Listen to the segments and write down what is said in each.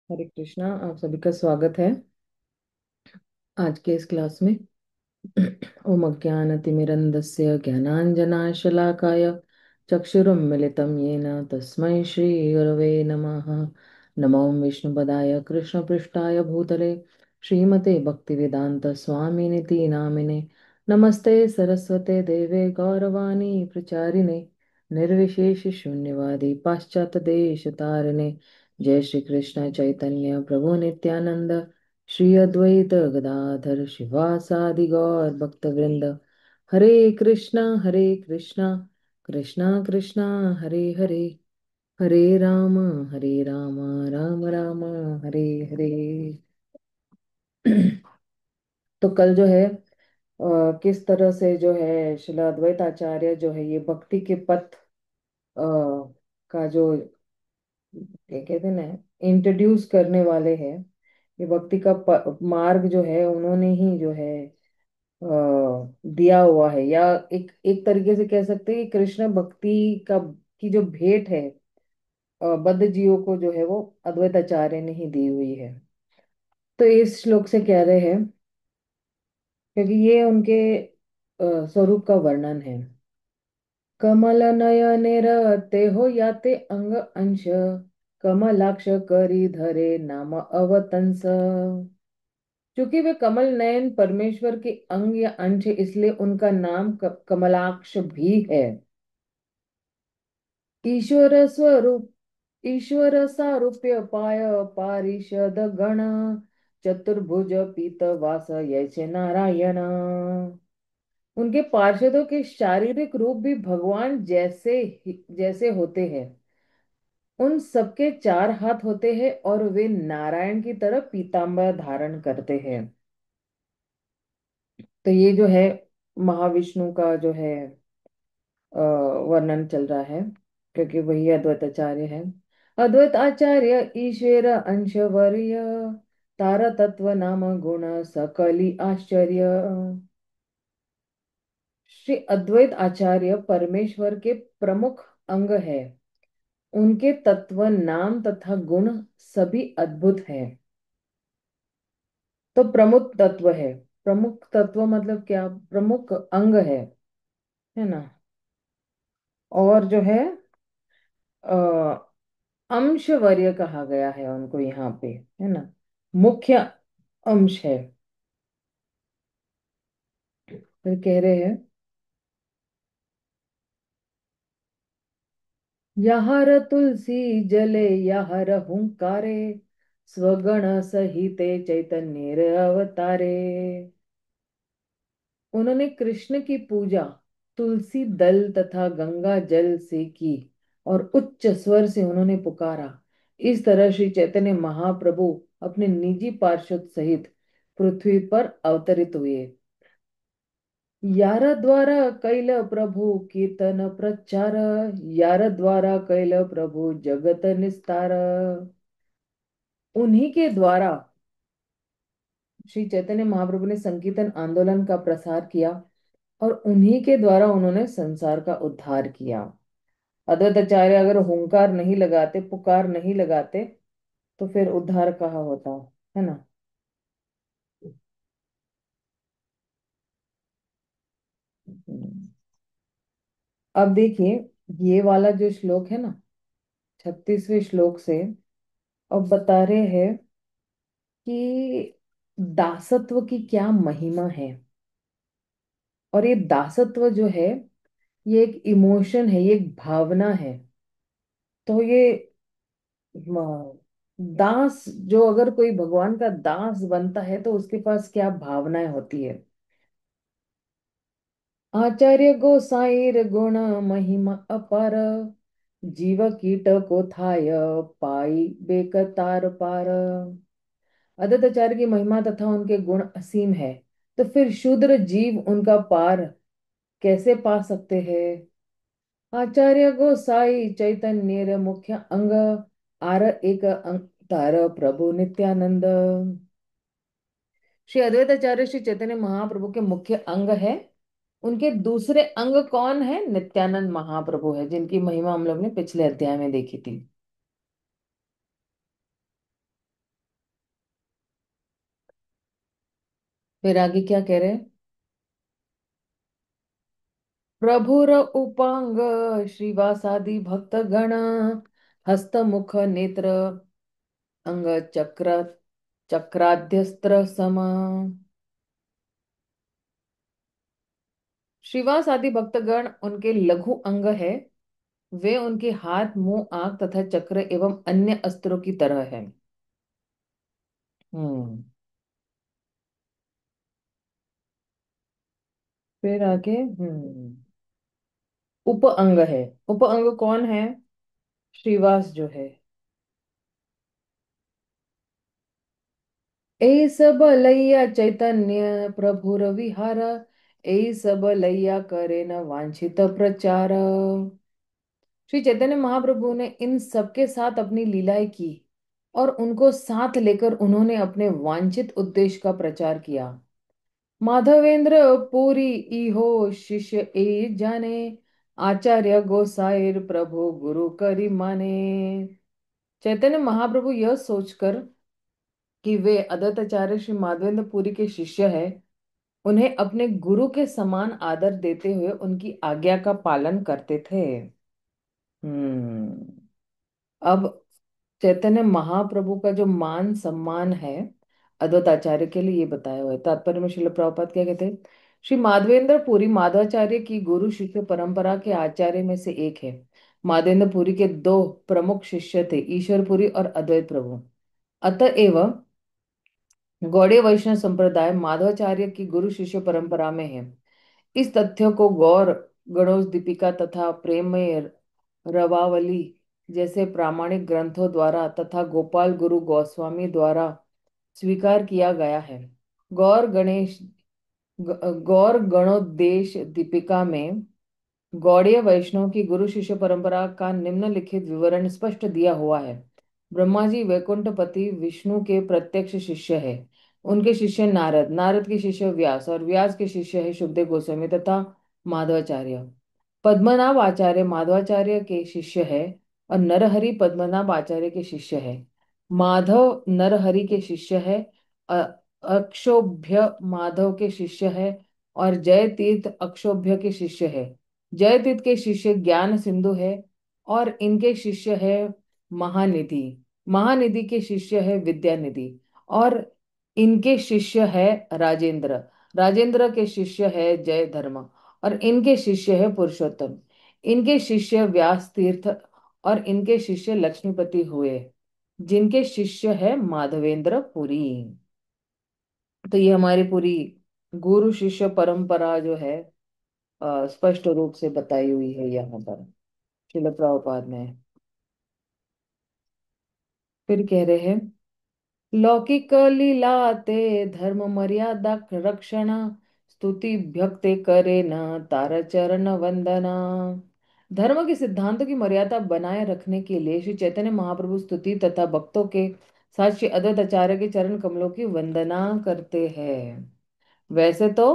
हरे कृष्णा। आप सभी का स्वागत है आज के इस क्लास में। ओम अज्ञानतिमिरन्धस्य ज्ञानाञ्जनाशलाकाय चक्षुरुन्मिलितं येन तस्मै श्रीगुरवे नमः। नमो विष्णुपदाय कृष्णपृष्ठाय भूतले श्रीमते भक्तिवेदान्तस्वामिनिति नामिने। नमस्ते सरस्वते देवे गौरवाणी प्रचारिणे निर्विशेषशून्यवादी पाश्चात्यदेशतारिणे। जय श्री कृष्ण चैतन्य प्रभु नित्यानंद श्री अद्वैत गदाधर शिवासादि गौर भक्तवृंद। हरे कृष्णा कृष्णा कृष्णा हरे हरे, हरे राम हरे राम राम राम हरे हरे। तो कल जो है किस तरह से जो है श्रील अद्वैत आचार्य जो है ये भक्ति के पथ का जो ये कहते हैं ना इंट्रोड्यूस करने वाले हैं। ये भक्ति का मार्ग जो है उन्होंने ही जो है दिया हुआ है, या एक एक तरीके से कह सकते हैं कि कृष्ण भक्ति का की जो भेंट है बद्ध जीवों को जो है वो अद्वैत आचार्य ने ही दी हुई है। तो इस श्लोक से कह रहे हैं क्योंकि ये उनके स्वरूप का वर्णन है। कमल नयनेर ते हो याते अंग अंश, कमलाक्ष करी धरे नाम अवतंस। क्योंकि वे कमल नयन परमेश्वर के अंग या अंश है, इसलिए उनका नाम कमलाक्ष भी है। ईश्वर स्वरूप ईश्वर सारूप्य पाय पारिषद गण, चतुर्भुज पीत वास यैसे नारायण। उनके पार्षदों के शारीरिक रूप भी भगवान जैसे होते हैं। उन सबके चार हाथ होते हैं और वे नारायण की तरह पीतांबर धारण करते हैं। तो ये जो है महाविष्णु का जो है वर्णन चल रहा है, क्योंकि वही अद्वैत आचार्य है। अद्वैत आचार्य ईश्वर अंशवर्य, तार तत्व नाम गुण सकली आश्चर्य। श्री अद्वैत आचार्य परमेश्वर के प्रमुख अंग है। उनके तत्व नाम तथा गुण सभी अद्भुत है। तो प्रमुख तत्व है, प्रमुख तत्व मतलब क्या, प्रमुख अंग है ना। और जो है अंशवर्य कहा गया है उनको यहाँ पे, है ना, मुख्य अंश है। फिर कह रहे हैं यहर तुलसी जले यहर हुंकारे, स्वगण सहिते चैतन्य अवतारे। उन्होंने कृष्ण की पूजा तुलसी दल तथा गंगा जल से की और उच्च स्वर से उन्होंने पुकारा। इस तरह श्री चैतन्य महाप्रभु अपने निजी पार्षद सहित पृथ्वी पर अवतरित हुए। यार द्वारा कैल प्रभु कीर्तन प्रचार, यार द्वारा कैल प्रभु जगत निस्तार। उन्हीं के द्वारा श्री चैतन्य महाप्रभु ने संकीर्तन आंदोलन का प्रसार किया और उन्हीं के द्वारा उन्होंने संसार का उद्धार किया। अद्वैत आचार्य अगर हुंकार नहीं लगाते, पुकार नहीं लगाते, तो फिर उद्धार कहाँ होता, है ना। अब देखिए ये वाला जो श्लोक है ना, 36वें श्लोक से अब बता रहे हैं कि दासत्व की क्या महिमा है। और ये दासत्व जो है ये एक इमोशन है, ये एक भावना है। तो ये दास, जो अगर कोई भगवान का दास बनता है तो उसके पास क्या भावनाएं होती है। आचार्य गोसाईर गुण महिमा अपार, जीव कीट को थाय पाई बेकतार पार। अदत्त आचार्य की महिमा तथा उनके गुण असीम है, तो फिर शूद्र जीव उनका पार कैसे पा सकते हैं। आचार्य गोसाई चैतन्य मुख्य अंग, आर एक अंग तार प्रभु नित्यानंद। श्री अद्वैत आचार्य श्री चैतन्य महाप्रभु के मुख्य अंग है। उनके दूसरे अंग कौन है, नित्यानंद महाप्रभु है, जिनकी महिमा हम लोग ने पिछले अध्याय में देखी थी। फिर आगे क्या कह रहे हैं? प्रभुर उपांग श्रीवासादि भक्त गण, हस्त मुख नेत्र अंग चक्र चक्राद्यस्त्र सम। श्रीवास आदि भक्तगण उनके लघु अंग है, वे उनके हाथ मुंह आंख तथा चक्र एवं अन्य अस्त्रों की तरह है। हम्म। फिर आगे उप अंग है। उप अंग कौन है? श्रीवास जो है। ए सब लैया चैतन्य प्रभुर विहार, ए सब लैया करे न वांछित प्रचार। श्री चैतन्य महाप्रभु ने इन सबके साथ अपनी लीलाएं की, और उनको साथ लेकर उन्होंने अपने वांछित उद्देश्य का प्रचार किया। माधवेंद्र पुरी इहो शिष्य ए जाने, आचार्य गोसाइर प्रभु गुरु करी माने। चैतन्य महाप्रभु यह सोचकर कि वे अद्वैताचार्य श्री माधवेंद्र पुरी के शिष्य हैं, उन्हें अपने गुरु के समान आदर देते हुए उनकी आज्ञा का पालन करते थे। हम्म। अब चैतन्य महाप्रभु का जो मान सम्मान है अद्वैत आचार्य के लिए, ये बताया हुआ है। तात्पर्य में श्रील प्रभुपाद क्या कहते हैं? श्री माधवेंद्र पुरी माधवाचार्य की गुरु शिष्य परंपरा के आचार्य में से एक है। माधवेंद्र पुरी के दो प्रमुख शिष्य थे, ईश्वर पुरी और अद्वैत प्रभु। अतएव गौड़ीय वैष्णव संप्रदाय माधवाचार्य की गुरु शिष्य परंपरा में है। इस तथ्य को गौर गणोस दीपिका तथा प्रेममय रवावली जैसे प्रामाणिक ग्रंथों द्वारा तथा गोपाल गुरु गोस्वामी द्वारा स्वीकार किया गया है। गौर गणेश गौर गणोदेश दीपिका में गौड़ीय वैष्णव की गुरु शिष्य परंपरा का निम्नलिखित विवरण स्पष्ट दिया हुआ है। ब्रह्मा जी वैकुंठपति विष्णु के प्रत्यक्ष शिष्य है। उनके शिष्य नारद, नारद के शिष्य व्यास और व्यास के शिष्य है शुभदेव गोस्वामी तथा माधवाचार्य। पद्मनाभ आचार्य माधवाचार्य के शिष्य है और नरहरि पद्मनाभ आचार्य के शिष्य है। माधव नरहरि के शिष्य है, अ- अक्षोभ्य माधव के शिष्य है और जय तीर्थ अक्षोभ्य के शिष्य है। जय तीर्थ के शिष्य ज्ञान सिंधु है और इनके शिष्य है महानिधि। महानिधि के शिष्य है विद्यानिधि और इनके शिष्य है राजेंद्र। राजेंद्र के शिष्य है जय धर्म और इनके शिष्य है पुरुषोत्तम। इनके शिष्य व्यास तीर्थ और इनके शिष्य लक्ष्मीपति हुए, जिनके शिष्य है माधवेंद्र पुरी। तो ये हमारी पूरी गुरु शिष्य परंपरा जो है स्पष्ट रूप से बताई हुई है यहाँ पर श्रील प्रभुपाद में। फिर कह रहे हैं, लौकिक लीलाते धर्म मर्यादा रक्षण, स्तुति भक्ति करे न तार चरण वंदना। धर्म के सिद्धांतों की मर्यादा बनाए रखने के लिए श्री चैतन्य महाप्रभु स्तुति तथा भक्तों के साथ श्री अद्वैत आचार्य के चरण कमलों की वंदना करते हैं। वैसे तो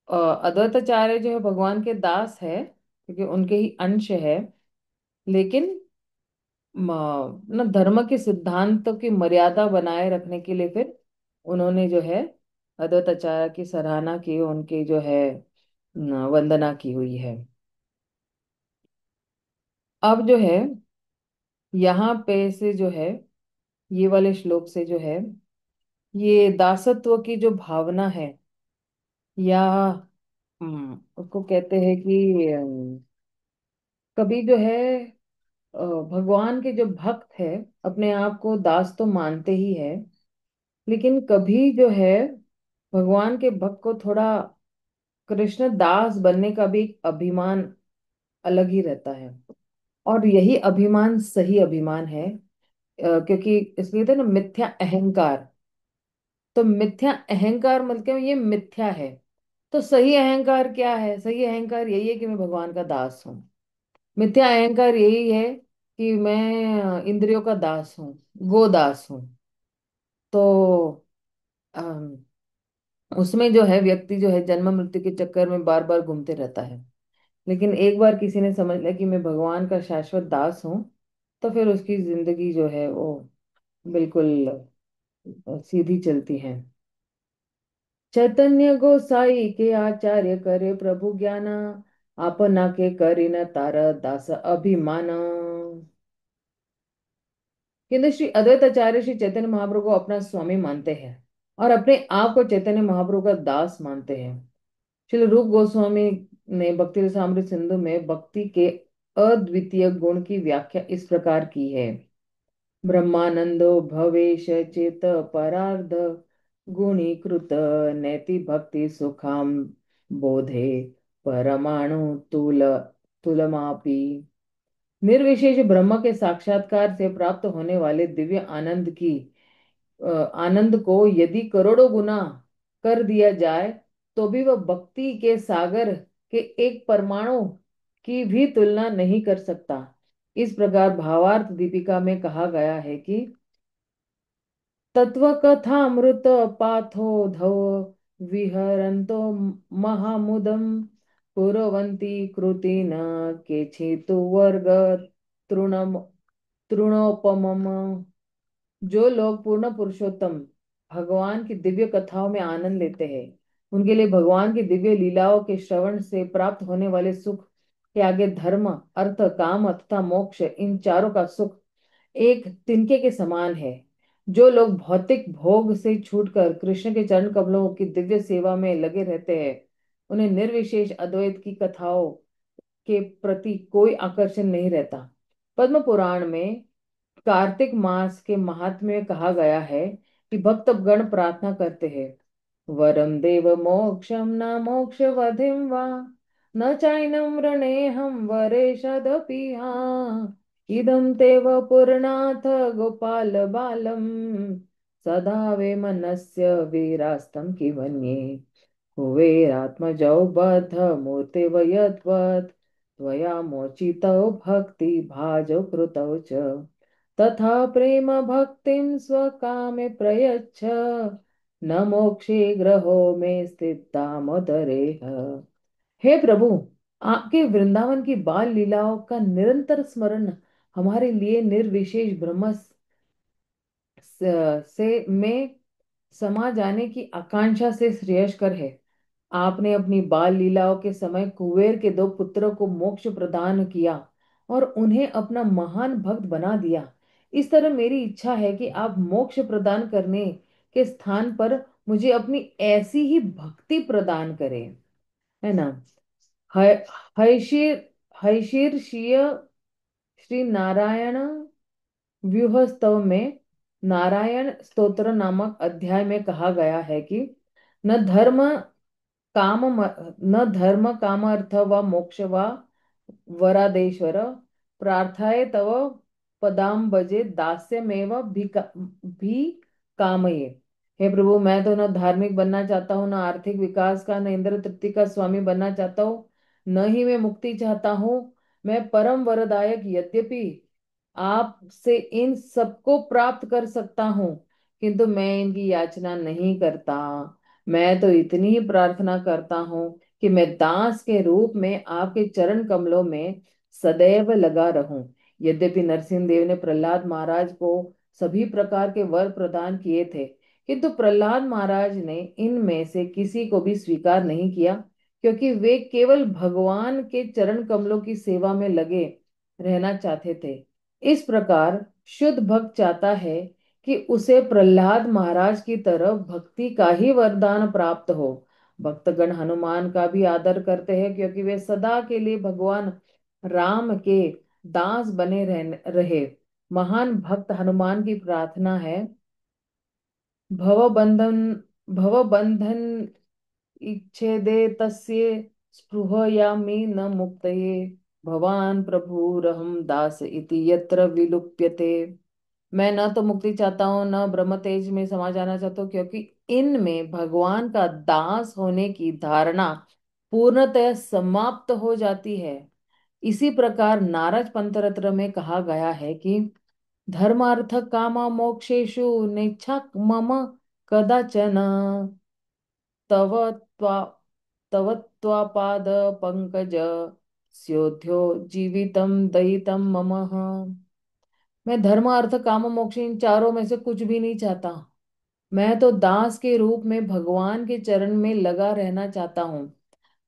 अद्वैत आचार्य जो है भगवान के दास है, क्योंकि उनके ही अंश है। लेकिन धर्म के सिद्धांतों की मर्यादा बनाए रखने के लिए फिर उन्होंने जो है अद्वैत आचार्य की सराहना की, उनकी जो है वंदना की हुई है। अब जो है यहाँ पे से जो है ये वाले श्लोक से जो है ये दासत्व की जो भावना है, या उसको कहते हैं कि कभी जो है भगवान के जो भक्त है अपने आप को दास तो मानते ही है, लेकिन कभी जो है भगवान के भक्त को थोड़ा कृष्ण दास बनने का भी एक अभिमान अलग ही रहता है। और यही अभिमान सही अभिमान है, क्योंकि इसलिए तो ना मिथ्या अहंकार। तो मिथ्या अहंकार मतलब ये मिथ्या है। तो सही अहंकार क्या है? सही अहंकार यही है कि मैं भगवान का दास हूँ। मिथ्या अहंकार यही है कि मैं इंद्रियों का दास हूँ, गोदास हूँ। तो अम, उसमें जो है व्यक्ति जो है जन्म मृत्यु के चक्कर में बार बार घूमते रहता है। लेकिन एक बार किसी ने समझ लिया कि मैं भगवान का शाश्वत दास हूँ, तो फिर उसकी जिंदगी जो है वो बिल्कुल सीधी चलती है। चैतन्य गोसाई के आचार्य करे प्रभु ज्ञान, आपना के करीन तार दास अभिमान। किंतु श्री अद्वैत आचार्य श्री चैतन्य महाप्रभु को अपना स्वामी मानते हैं और अपने आप को चैतन्य महाप्रभु का दास मानते हैं। श्री रूप गोस्वामी ने भक्ति रसामृत सिंधु में भक्ति के अद्वितीय गुण की व्याख्या इस प्रकार की है। ब्रह्मानंदो भवेश चेत परार्ध गुणीकृत नैति भक्ति सुखाम बोधे परमाणु तुल तुलमापि। निर्विशेष ब्रह्म के साक्षात्कार से प्राप्त होने वाले दिव्य आनंद को यदि करोड़ों गुना कर दिया जाए तो भी वह भक्ति के सागर के एक परमाणु की भी तुलना नहीं कर सकता। इस प्रकार भावार्थ दीपिका में कहा गया है कि तत्वकथामृत पाथोधौ विहरन्तो महामुदं कुर्वन्ति कृतिन केचित् वर्ग तृणम तृणोपमम्। जो लोग पूर्ण पुरुषोत्तम भगवान की दिव्य कथाओं में आनंद लेते हैं, उनके लिए भगवान की दिव्य लीलाओं के श्रवण से प्राप्त होने वाले सुख के आगे धर्म अर्थ काम तथा मोक्ष इन चारों का सुख एक तिनके के समान है। जो लोग भौतिक भोग से छूटकर कृष्ण के चरण कमलों की दिव्य सेवा में लगे रहते हैं, उन्हें निर्विशेष अद्वैत की कथाओं के प्रति कोई आकर्षण नहीं रहता। पद्म पुराण में कार्तिक मास के महात्म्य में कहा गया है कि भक्तगण प्रार्थना करते हैं, वरम देव मोक्षम न मोक्ष वधिम वा न चाइनम रणेहम वरेशदपि इदं तेव पुरनाथ गोपाल बालम सदा वे मनस्य वीरास्तं किवन्ये कुबेरात्मजौ बद्ध मूर्तिव यद्वत् त्वया मोचितौ भक्ति भाजौ कृतौ च तथा प्रेम भक्तिं स्वकामे प्रयच्छ न मोक्षे ग्रहो में स्थित दामोदरेह। हे प्रभु, आपके वृंदावन की बाल लीलाओं का निरंतर स्मरण हमारे लिए निर्विशेष ब्रह्म से में समा जाने की आकांक्षा से श्रेयस्कर है। आपने अपनी बाल लीलाओं के समय कुबेर के दो पुत्रों को मोक्ष प्रदान किया और उन्हें अपना महान भक्त बना दिया। इस तरह मेरी इच्छा है कि आप मोक्ष प्रदान करने के स्थान पर मुझे अपनी ऐसी ही भक्ति प्रदान करें, है ना। है- हैशीर हैशीर्षीय श्री नारायण व्यूहस्तव में नारायण स्तोत्र नामक अध्याय में कहा गया है कि न धर्म काम न धर्म काम अर्थ व मोक्ष व वरादेश्वर प्रार्थाये तव पदाम्बजे दास्यमेव भी कामये। हे प्रभु, मैं तो न धार्मिक बनना चाहता हूँ, न आर्थिक विकास का, न इंद्र तृप्ति का स्वामी बनना चाहता हूँ, न ही मैं मुक्ति चाहता हूँ। मैं परम वरदायक यद्यपि आपसे इन सबको प्राप्त कर सकता हूँ, किंतु मैं इनकी याचना नहीं करता। मैं तो इतनी ही प्रार्थना करता हूँ कि मैं दास के रूप में आपके चरण कमलों में सदैव लगा रहूं। यद्यपि नरसिंह देव ने प्रहलाद महाराज को सभी प्रकार के वर प्रदान किए थे, किंतु प्रहलाद महाराज ने इनमें से किसी को भी स्वीकार नहीं किया, क्योंकि वे केवल भगवान के चरण कमलों की सेवा में लगे रहना चाहते थे। इस प्रकार शुद्ध भक्त चाहता है कि उसे प्रहलाद महाराज की तरह भक्ति का ही वरदान प्राप्त हो। भक्तगण हनुमान का भी आदर करते हैं, क्योंकि वे सदा के लिए भगवान राम के दास बने रहे। महान भक्त हनुमान की प्रार्थना है, भवबंधन भवबंधन इच्छेदे तस्य स्पृहयामि न मुक्तये भवान प्रभुरहम दास इति यत्र विलुप्यते। मैं न तो मुक्ति चाहता हूँ, न ब्रह्म तेज में समा जाना चाहता हूँ, क्योंकि इनमें भगवान का दास होने की धारणा पूर्णतः समाप्त हो जाती है। इसी प्रकार नारद पंचरत्न में कहा गया है कि धर्मार्थ काम मोक्षेषु नेच्छा मम कदाचन तव त्वा तव त्वापाद पंकज स्योध्यो जीवितम दयितम मम। मैं धर्म अर्थ काम मोक्ष इन चारों में से कुछ भी नहीं चाहता। मैं तो दास के रूप में भगवान के चरण में लगा रहना चाहता हूँ।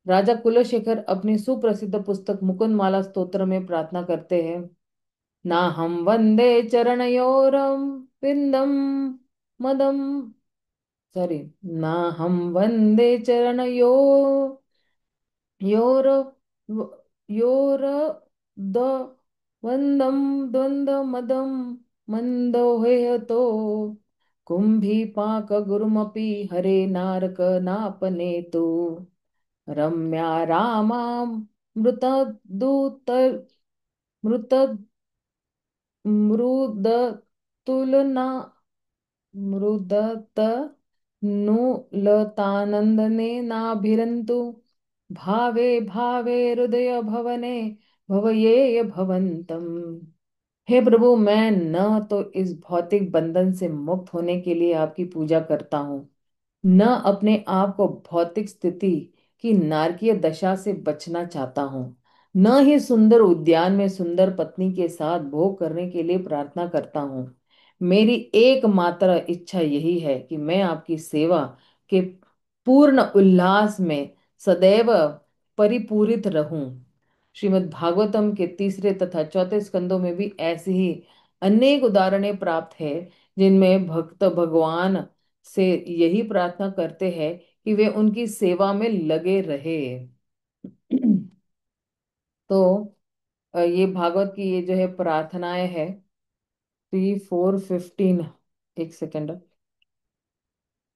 राजा कुलशेखर अपनी सुप्रसिद्ध पुस्तक मुकुंदमाला स्तोत्र में प्रार्थना करते हैं। ना हम वंदे चरणयोरम पिंदम मदम, सॉरी, ना हम वंदे चरणयो योर योर द वंदम द्वंद मदम मंदोहेयतो कुंभीपाक गुरुमपि हरे नारक नापनेतु रम्या रामा मृत दूत मृत मृदतुलना मृदत नुलतानंदने नाभिरन्तु भावे भावे हृदय भवने भवयेय भवन्तम्। हे प्रभु, मैं न तो इस भौतिक बंधन से मुक्त होने के लिए आपकी पूजा करता हूँ, न अपने आप को भौतिक स्थिति की नारकीय दशा से बचना चाहता हूँ, न ही सुंदर उद्यान में सुंदर पत्नी के साथ भोग करने के लिए प्रार्थना करता हूँ। मेरी एकमात्र इच्छा यही है कि मैं आपकी सेवा के पूर्ण उल्लास में सदैव परिपूरित रहूं। श्रीमद् भागवतम के तीसरे तथा चौथे स्कंदों में भी ऐसी ही अनेक उदाहरणें प्राप्त है, जिनमें भक्त भगवान से यही प्रार्थना करते हैं कि वे उनकी सेवा में लगे रहे। तो ये भागवत की ये जो है प्रार्थनाएं है, 3 4 15। एक सेकेंड,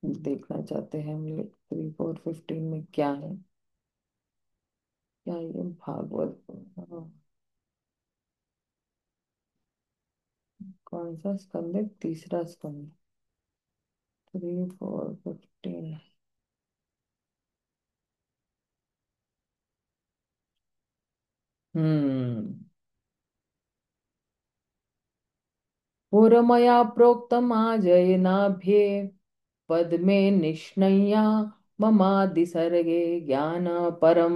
देखना चाहते हैं हम लोग 3 4 15 में क्या है। क्या ये भागवत कौन सा स्कंद है? तीसरा स्कंद, 3 4 15। हम्म। पुरमया प्रोक्तम आजयनाभ्ये पद्मे निष्णय्या ममादिसर्गे ज्ञान परम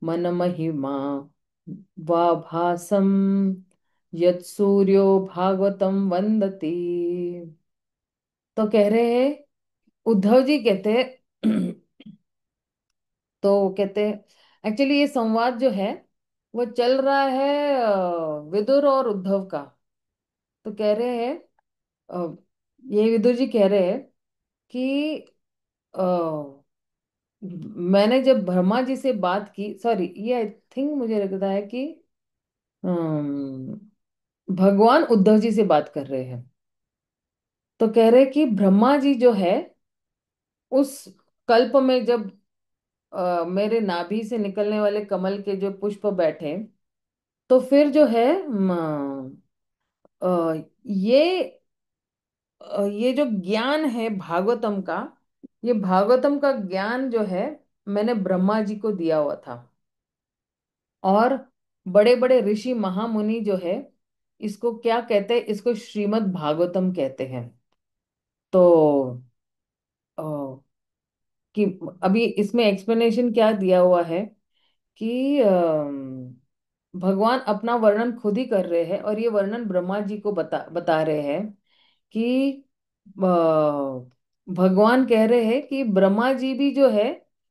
मन महिमा वा भासम यत्सूर्यो भागवतम वंदति। तो कह रहे हैं, उद्धव जी कहते हैं, तो कहते हैं एक्चुअली ये संवाद जो है वो चल रहा है विदुर और उद्धव का। तो कह रहे हैं, अ, ये विदुर जी कह रहे हैं कि अ, मैंने जब ब्रह्मा जी से बात की, सॉरी, ये आई थिंक मुझे लगता है कि अम, भगवान उद्धव जी से बात कर रहे हैं। तो कह रहे हैं कि ब्रह्मा जी जो है उस कल्प में जब मेरे नाभि से निकलने वाले कमल के जो पुष्प बैठे, तो फिर जो है ये ये जो ज्ञान है भागवतम का, ये भागवतम का ज्ञान जो है मैंने ब्रह्मा जी को दिया हुआ था। और बड़े बड़े ऋषि महामुनि जो है इसको क्या कहते हैं, इसको श्रीमद् भागवतम कहते हैं। तो अ, कि अभी इसमें एक्सप्लेनेशन क्या दिया हुआ है कि भगवान अपना वर्णन खुद ही कर रहे हैं और ये वर्णन ब्रह्मा जी को बता बता रहे हैं कि भगवान कह रहे हैं कि ब्रह्मा जी भी जो है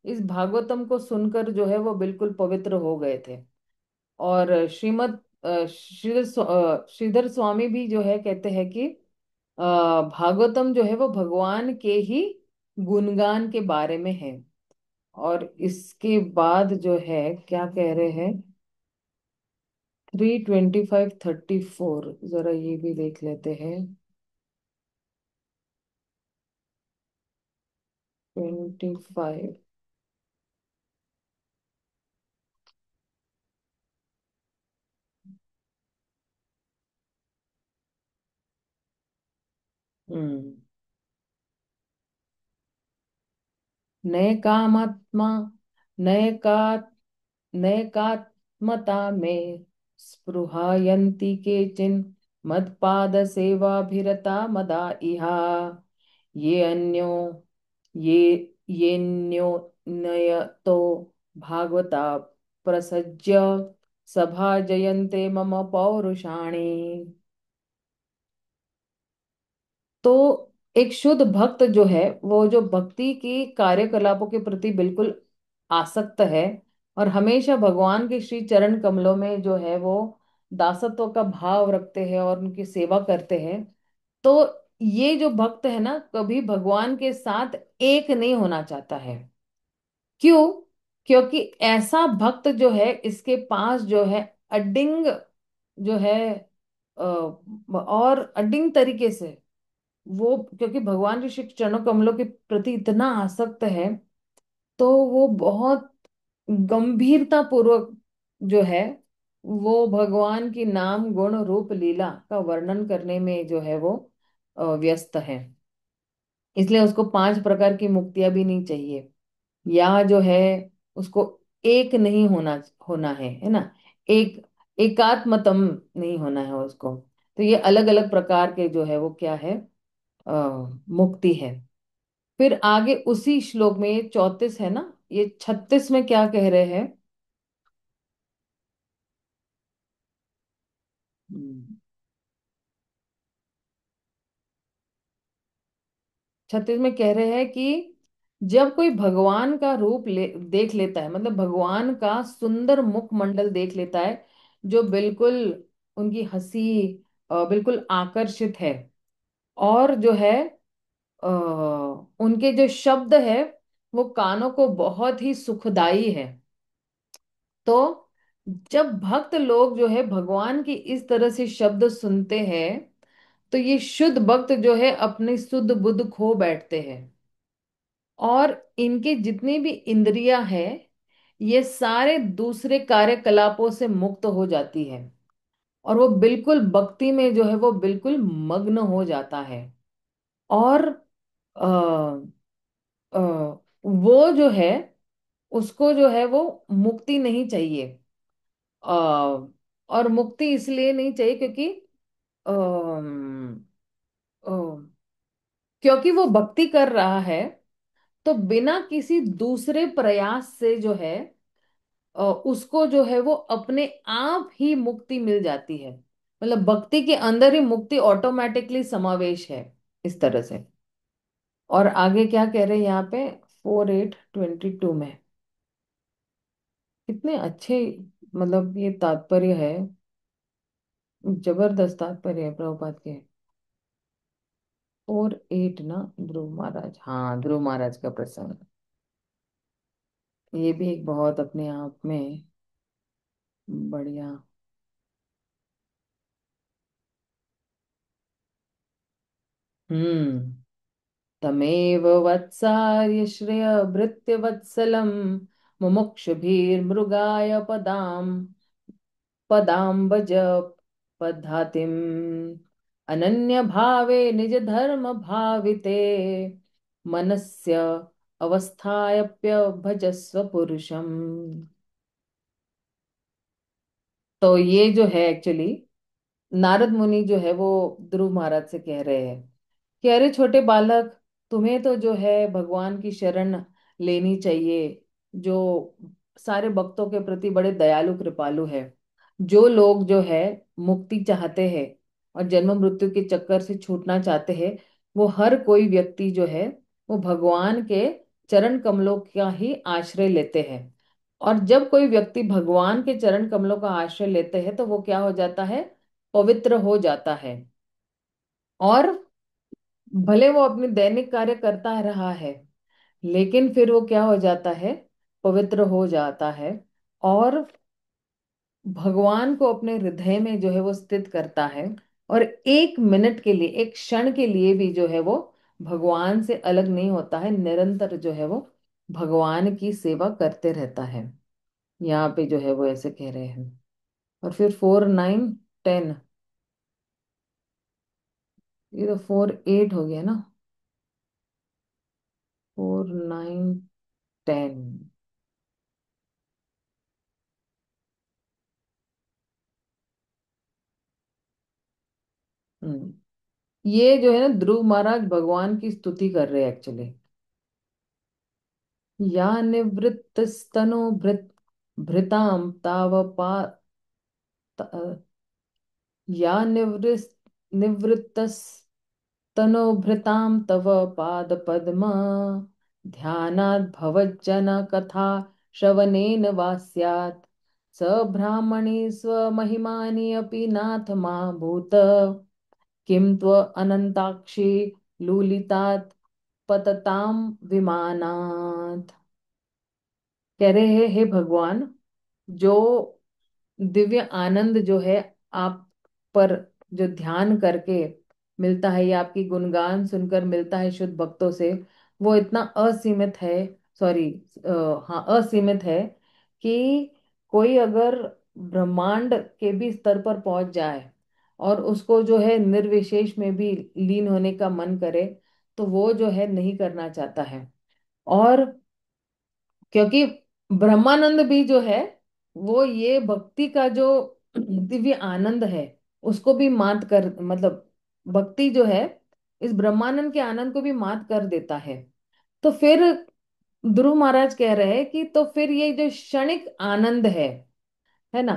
इस भागवतम को सुनकर जो है वो बिल्कुल पवित्र हो गए थे। और श्रीमद श्रीधर स्वामी भी जो है कहते हैं कि भागवतम जो है वो भगवान के ही गुणगान के बारे में है। और इसके बाद जो है क्या कह रहे हैं, 3 25 34, जरा ये भी देख लेते हैं। 25। हम्म। नए कामात्मा नए का नैकात्मता में स्पृहायन्ति केचिन मत्पाद सेवाभिरता मदा इहा ये अन्यो ये येन्यो नयतो भागवता प्रसज्य सभा जयन्ते मम पौरुषाणि। तो एक शुद्ध भक्त जो है वो जो भक्ति की कार्यकलापों के प्रति बिल्कुल आसक्त है और हमेशा भगवान के श्री चरण कमलों में जो है वो दासत्व का भाव रखते हैं और उनकी सेवा करते हैं, तो ये जो भक्त है ना कभी भगवान के साथ एक नहीं होना चाहता है। क्यों? क्योंकि ऐसा भक्त जो है इसके पास जो है अडिंग जो है और अडिंग तरीके से वो, क्योंकि भगवान के श्री चरणों कमलों के प्रति इतना आसक्त है, तो वो बहुत गंभीरता पूर्वक जो है वो भगवान की नाम गुण रूप लीला का वर्णन करने में जो है वो व्यस्त है। इसलिए उसको 5 प्रकार की मुक्तियां भी नहीं चाहिए, या जो है उसको एक नहीं होना होना है ना, एक एकात्मतम नहीं होना है उसको। तो ये अलग अलग प्रकार के जो है वो क्या है, अ, मुक्ति है। फिर आगे उसी श्लोक में ये 34 है ना, ये 36 में क्या कह रहे हैं? हम्म, 36 में कह रहे हैं कि जब कोई भगवान का रूप देख लेता है, मतलब भगवान का सुंदर मुखमंडल देख लेता है जो बिल्कुल उनकी हंसी बिल्कुल आकर्षित है, और जो है अ, उनके जो शब्द है वो कानों को बहुत ही सुखदाई है, तो जब भक्त लोग जो है भगवान की इस तरह से शब्द सुनते हैं, तो ये शुद्ध भक्त जो है अपनी शुद्ध बुद्ध खो बैठते हैं, और इनके जितनी भी इंद्रियां हैं ये सारे दूसरे कार्यकलापों से मुक्त हो जाती है, और वो बिल्कुल भक्ति में जो है वो बिल्कुल मग्न हो जाता है। और आ, आ, वो जो है उसको जो है वो मुक्ति नहीं चाहिए। आ, और मुक्ति इसलिए नहीं चाहिए क्योंकि अम, अ, क्योंकि वो भक्ति कर रहा है, तो बिना किसी दूसरे प्रयास से जो है उसको जो है वो अपने आप ही मुक्ति मिल जाती है, मतलब भक्ति के अंदर ही मुक्ति ऑटोमेटिकली समावेश है इस तरह से। और आगे क्या कह रहे हैं यहाँ पे 4822 में, कितने अच्छे, मतलब ये तात्पर्य है, जबरदस्त तात्पर्य है प्रभुपाद के। 48 ना, ध्रुव महाराज, हाँ ध्रुव महाराज का प्रसंग, ये भी एक बहुत अपने आप में बढ़िया। हम्म। तमेव वत्सार्य श्रेय भृत्य वत्सलम मुमुक्षुभिर्मृगाय पदाम्बज पद्धातिम अनन्य भावे निज धर्म भाविते मनस्य अवस्थायप्य भजस्व पुरुषम। तो ये जो है एक्चुअली नारद मुनि जो है वो ध्रुव महाराज से कह रहे हैं कि अरे छोटे बालक, तुम्हें तो जो है भगवान की शरण लेनी चाहिए, जो सारे भक्तों के प्रति बड़े दयालु कृपालु है। जो लोग जो है मुक्ति चाहते हैं और जन्म मृत्यु के चक्कर से छूटना चाहते हैं, वो हर कोई व्यक्ति जो है वो भगवान के चरण कमलों का ही आश्रय लेते हैं। और जब कोई व्यक्ति भगवान के चरण कमलों का आश्रय लेते हैं तो वो क्या हो जाता है, पवित्र हो जाता है। और भले वो अपनी दैनिक कार्य करता रहा है, लेकिन फिर वो क्या हो जाता है, पवित्र हो जाता है, और भगवान को अपने हृदय में जो है वो स्थित करता है, और 1 मिनट के लिए, एक क्षण के लिए भी जो है वो भगवान से अलग नहीं होता है, निरंतर जो है वो भगवान की सेवा करते रहता है। यहाँ पे जो है वो ऐसे कह रहे हैं। और फिर 4910, ये तो 48 हो गया ना, 4910। हम्म। ये जो है ना ध्रुव महाराज भगवान की स्तुति कर रहे हैं एक्चुअली। या निवृत्तस्तनो भृताम तावपा त- या निवृत्त, निवृत्तस तनोभृतां तव पादपद्म ध्यानात् भवज्जन कथा श्रवणेन वा स्यात् स ब्राह्मणे स्वमहिमानि अपि नाथ मा भूत किं त्व अनन्ताक्षी लुलितात् पततां विमानात्। कह रहे हैं, हे भगवान, जो दिव्य आनंद जो है आप पर जो ध्यान करके मिलता है या आपकी गुणगान सुनकर मिलता है शुद्ध भक्तों से, वो इतना असीमित है। सॉरी, हाँ, असीमित है कि कोई अगर ब्रह्मांड के भी स्तर पर पहुंच जाए और उसको जो है निर्विशेष में भी लीन होने का मन करे, तो वो जो है नहीं करना चाहता है। और क्योंकि ब्रह्मानंद भी जो है वो ये भक्ति का जो दिव्य आनंद है उसको भी मात कर, मतलब भक्ति जो है इस ब्रह्मानंद के आनंद को भी मात कर देता है। तो फिर ध्रुव महाराज कह रहे हैं कि तो फिर ये जो क्षणिक आनंद है ना,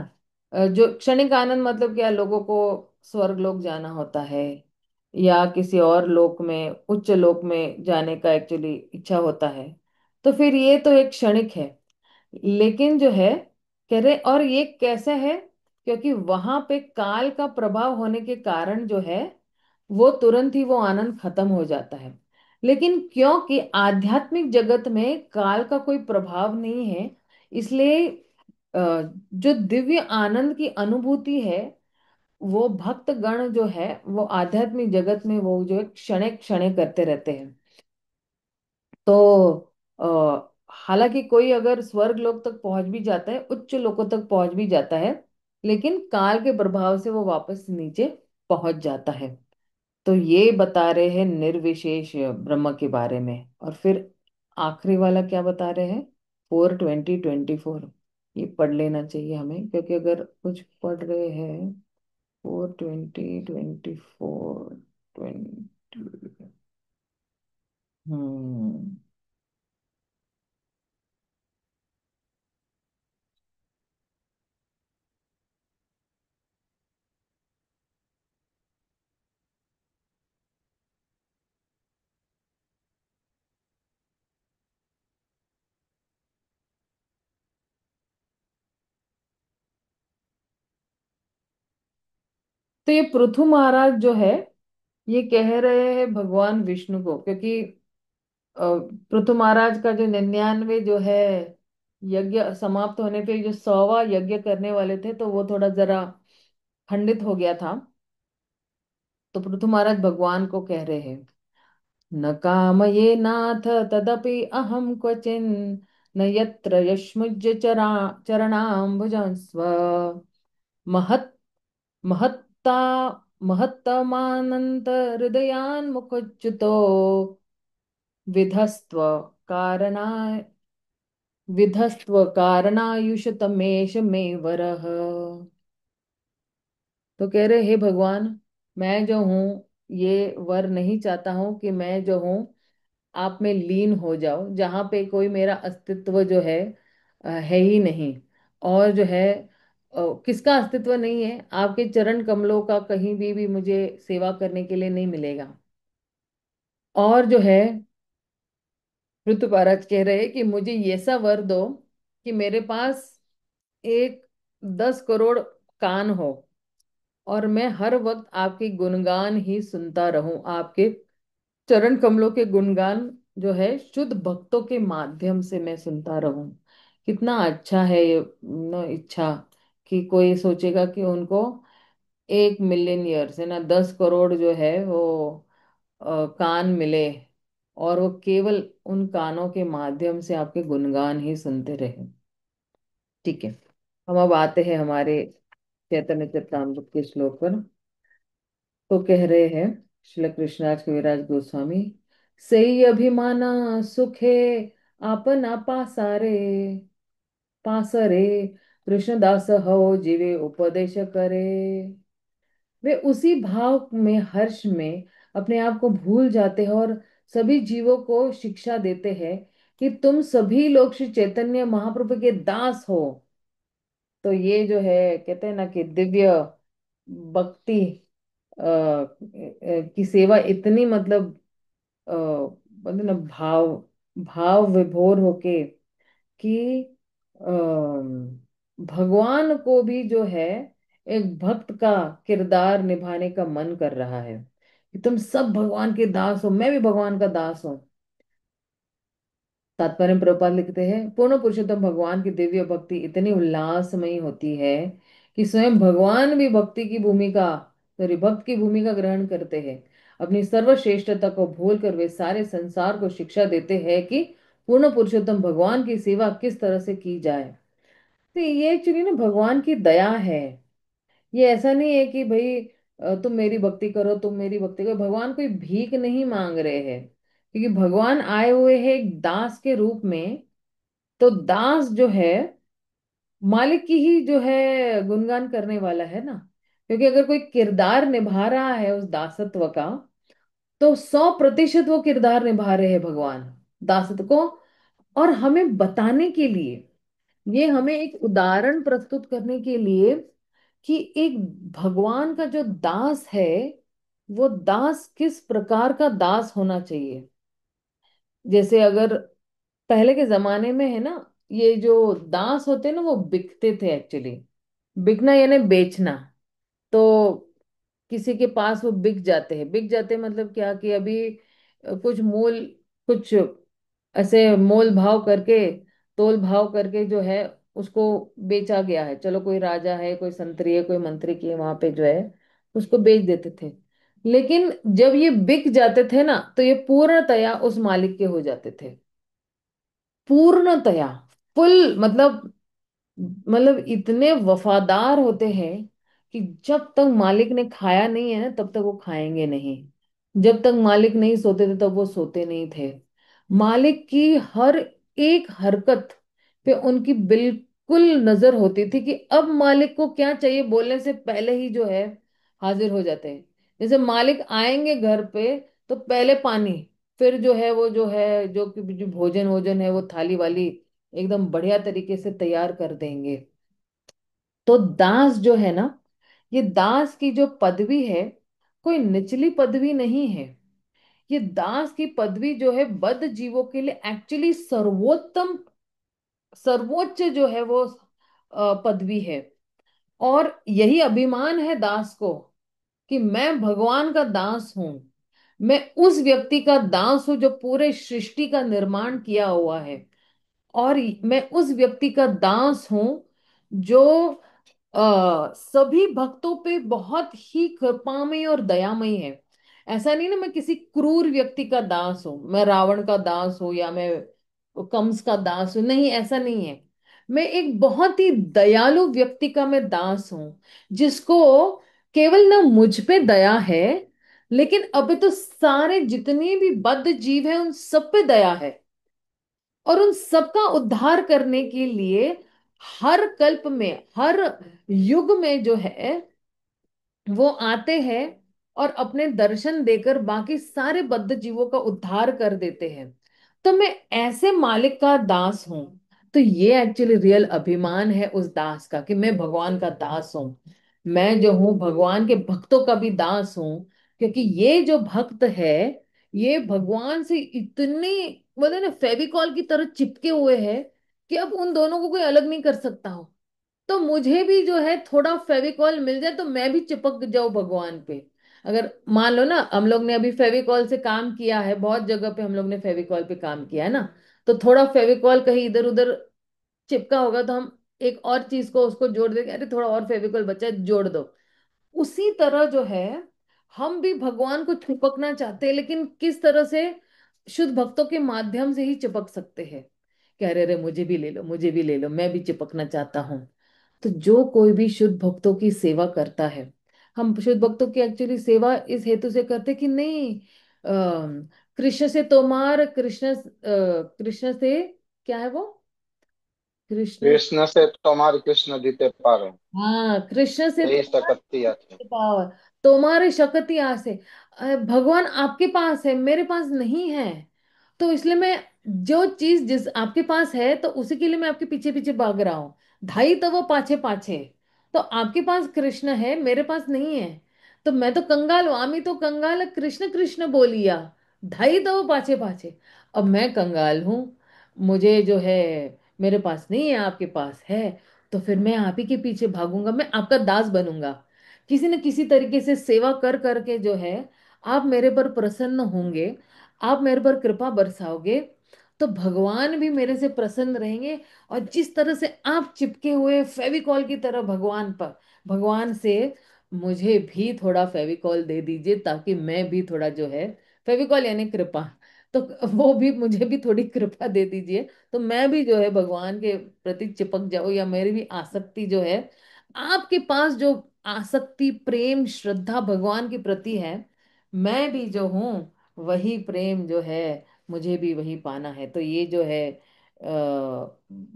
जो क्षणिक आनंद मतलब क्या, लोगों को स्वर्ग लोक जाना होता है या किसी और लोक में, उच्च लोक में जाने का एक्चुअली इच्छा होता है, तो फिर ये तो एक क्षणिक है। लेकिन जो है कह रहे, और ये कैसा है, क्योंकि वहां पे काल का प्रभाव होने के कारण जो है वो तुरंत ही वो आनंद खत्म हो जाता है। लेकिन क्योंकि आध्यात्मिक जगत में काल का कोई प्रभाव नहीं है, इसलिए जो दिव्य आनंद की अनुभूति है वो भक्त गण जो है वो आध्यात्मिक जगत में वो जो है क्षणे क्षणे करते रहते हैं। तो हालांकि कोई अगर स्वर्ग लोक तक पहुंच भी जाता है, उच्च लोकों तक पहुंच भी जाता है, लेकिन काल के प्रभाव से वो वापस नीचे पहुंच जाता है। तो ये बता रहे हैं निर्विशेष ब्रह्म के बारे में। और फिर आखिरी वाला क्या बता रहे हैं, 4:20-24। ये पढ़ लेना चाहिए हमें, क्योंकि अगर कुछ पढ़ रहे हैं 4:20-24, 20। हम्म। तो ये पृथु महाराज जो है ये कह रहे हैं भगवान विष्णु को, क्योंकि पृथु महाराज का जो 99 जो है यज्ञ समाप्त होने पे जो 100वां यज्ञ करने वाले थे, तो वो थोड़ा जरा खंडित हो गया था। तो पृथु महाराज भगवान को कह रहे हैं, न कामये नाथ तदपि अहम क्वचिन न यत्र यश्मुज्य चरणाम्बुजस्व महत् महत्ता महत्तमानंत हृदयान्मुखच्युतो विधस्त्व कारणा विधस्त्व कारणायुषतमेष मे वरः। तो कह रहे, हे भगवान, मैं जो हूँ ये वर नहीं चाहता हूँ कि मैं जो हूँ आप में लीन हो जाओ, जहाँ पे कोई मेरा अस्तित्व जो है ही नहीं। और जो है किसका अस्तित्व नहीं है, आपके चरण कमलों का कहीं भी मुझे सेवा करने के लिए नहीं मिलेगा। और जो है ऋतु महाराज कह रहे हैं कि मुझे ये सा वर दो कि मेरे पास एक 10 करोड़ कान हो और मैं हर वक्त आपके गुणगान ही सुनता रहूं, आपके चरण कमलों के गुणगान जो है शुद्ध भक्तों के माध्यम से मैं सुनता रहूं। कितना अच्छा है ये इच्छा, कि कोई सोचेगा कि उनको 1 मिलियन ईयर्स है ना, 10 करोड़ जो है वो कान मिले और वो केवल उन कानों के माध्यम से आपके गुणगान ही सुनते रहे। ठीक है, हम अब आते हैं हमारे चैतन्य चरितामृत के श्लोक पर। तो कह रहे हैं श्री कृष्णराज कविराज गोस्वामी, सही अभिमाना सुखे आपना पासारे पासरे कृष्णदास हो जीवे उपदेश करे। वे उसी भाव में, हर्ष में अपने आप को भूल जाते हैं और सभी जीवों को शिक्षा देते हैं कि तुम सभी लोग श्री चैतन्य महाप्रभु के दास हो। तो ये जो है कहते हैं ना कि दिव्य भक्ति की सेवा इतनी मतलब मतलब ना भाव भाव विभोर होके कि भगवान को भी जो है एक भक्त का किरदार निभाने का मन कर रहा है कि तुम सब भगवान के दास हो, मैं भी भगवान का दास हूँ। तात्पर्य में प्रभुपाद लिखते हैं, पूर्ण पुरुषोत्तम भगवान की दिव्य भक्ति इतनी उल्लासमयी होती है कि स्वयं भगवान भी भक्ति की भूमिका, सॉरी, भक्त की भूमिका ग्रहण करते हैं। अपनी सर्वश्रेष्ठता को भूलकर वे सारे संसार को शिक्षा देते हैं कि पूर्ण पुरुषोत्तम भगवान की सेवा किस तरह से की जाए। तो ये एक्चुअली ना भगवान की दया है। ये ऐसा नहीं है कि भाई तुम मेरी भक्ति करो, तुम मेरी भक्ति करो। भगवान कोई भीख नहीं मांग रहे हैं, क्योंकि भगवान आए हुए हैं एक दास के रूप में। तो दास जो है मालिक की ही जो है गुणगान करने वाला है ना। क्योंकि अगर कोई किरदार निभा रहा है उस दासत्व का, तो 100% वो किरदार निभा रहे हैं भगवान दासत्व को। और हमें बताने के लिए, ये हमें एक उदाहरण प्रस्तुत करने के लिए कि एक भगवान का जो दास है, वो दास किस प्रकार का दास होना चाहिए। जैसे अगर पहले के जमाने में है ना, ये जो दास होते हैं ना वो बिकते थे एक्चुअली। बिकना यानी बेचना। तो किसी के पास वो बिक जाते हैं। बिक जाते हैं मतलब क्या कि अभी कुछ मूल, कुछ ऐसे मोल भाव करके, तोल भाव करके जो है उसको बेचा गया है। चलो कोई राजा है, कोई संतरी है, कोई मंत्री की वहां पे जो है उसको बेच देते थे। लेकिन जब ये बिक जाते थे ना, तो ये पूर्णतया उस मालिक के हो जाते थे। पूर्णतया, फुल मतलब इतने वफादार होते हैं कि जब तक मालिक ने खाया नहीं है ना, तब तक वो खाएंगे नहीं। जब तक मालिक नहीं सोते थे तब वो सोते नहीं थे। मालिक की हर एक हरकत पे उनकी बिल्कुल नजर होती थी कि अब मालिक को क्या चाहिए, बोलने से पहले ही जो है हाजिर हो जाते हैं। जैसे मालिक आएंगे घर पे, तो पहले पानी, फिर जो है वो जो है जो भोजन वोजन है वो थाली वाली एकदम बढ़िया तरीके से तैयार कर देंगे। तो दास जो है ना, ये दास की जो पदवी है, कोई निचली पदवी नहीं है। ये दास की पदवी जो है बद्ध जीवों के लिए एक्चुअली सर्वोत्तम, सर्वोच्च जो है वो पदवी है। और यही अभिमान है दास को कि मैं भगवान का दास हूं। मैं उस व्यक्ति का दास हूं जो पूरे सृष्टि का निर्माण किया हुआ है। और मैं उस व्यक्ति का दास हूं जो सभी भक्तों पे बहुत ही कृपामय और दयामय है। ऐसा नहीं ना मैं किसी क्रूर व्यक्ति का दास हूं, मैं रावण का दास हूं या मैं कंस का दास हूं, नहीं, ऐसा नहीं है। मैं एक बहुत ही दयालु व्यक्ति का मैं दास हूं, जिसको केवल ना मुझ पे दया है, लेकिन अभी तो सारे जितने भी बद्ध जीव हैं उन सब पे दया है। और उन सबका उद्धार करने के लिए हर कल्प में, हर युग में जो है वो आते हैं और अपने दर्शन देकर बाकी सारे बद्ध जीवों का उद्धार कर देते हैं। तो मैं ऐसे मालिक का दास हूं। तो ये एक्चुअली रियल अभिमान है उस दास का कि मैं भगवान का दास हूं। मैं जो हूँ भगवान के भक्तों का भी दास हूँ। क्योंकि ये जो भक्त है, ये भगवान से इतने बोले ना फेविकॉल की तरह चिपके हुए हैं कि अब उन दोनों को कोई अलग नहीं कर सकता हो। तो मुझे भी जो है थोड़ा फेविकॉल मिल जाए तो मैं भी चिपक जाऊं भगवान पे। अगर मान लो ना, हम लोग ने अभी फेविकॉल से काम किया है, बहुत जगह पे हम लोग ने फेविकॉल पे काम किया है ना। तो थोड़ा फेविकॉल कहीं इधर उधर चिपका होगा तो हम एक और चीज को उसको जोड़ देंगे, अरे थोड़ा और फेविकॉल बचा है, जोड़ दो। उसी तरह जो है हम भी भगवान को चिपकना चाहते हैं, लेकिन किस तरह से? शुद्ध भक्तों के माध्यम से ही चिपक सकते हैं। कह रहे रे मुझे भी ले लो, मुझे भी ले लो, मैं भी चिपकना चाहता हूँ। तो जो कोई भी शुद्ध भक्तों की सेवा करता है, हम शुद्ध भक्तों की एक्चुअली सेवा इस हेतु से करते कि नहीं, कृष्ण से तोमार, कृष्ण से, क्या है वो, कृष्ण, कृष्ण से तुम्हारे कृष्ण जीते पार, हाँ, कृष्ण से यही सकती है। पावर, तुम्हारे शक्ति आस है। भगवान आपके पास है, मेरे पास नहीं है। तो इसलिए मैं जो चीज जिस आपके पास है, तो उसी के लिए मैं आपके पीछे पीछे भाग रहा हूँ। धाई तो वो पाछे पाछे। तो आपके पास कृष्ण है, मेरे पास नहीं है। तो मैं तो कंगाल हूं, आमी तो कंगाल कृष्ण कृष्ण बोलिया, ढाई दो पाछे पाछे। अब मैं कंगाल हूं, मुझे जो है मेरे पास नहीं है, आपके पास है, तो फिर मैं आप ही के पीछे भागूंगा, मैं आपका दास बनूंगा। किसी न किसी तरीके से सेवा कर करके जो है आप मेरे पर प्रसन्न होंगे, आप मेरे पर कृपा बरसाओगे, तो भगवान भी मेरे से प्रसन्न रहेंगे। और जिस तरह से आप चिपके हुए फेविकॉल की तरह भगवान पर, भगवान से मुझे भी थोड़ा फेविकॉल दे दीजिए, ताकि मैं भी थोड़ा जो है, फेविकॉल यानी कृपा, तो वो भी मुझे भी थोड़ी कृपा दे दीजिए, तो मैं भी जो है भगवान के प्रति चिपक जाऊं, या मेरी भी आसक्ति जो है आपके पास, जो आसक्ति प्रेम श्रद्धा भगवान के प्रति है, मैं भी जो हूं वही प्रेम जो है मुझे भी वही पाना है। तो ये जो है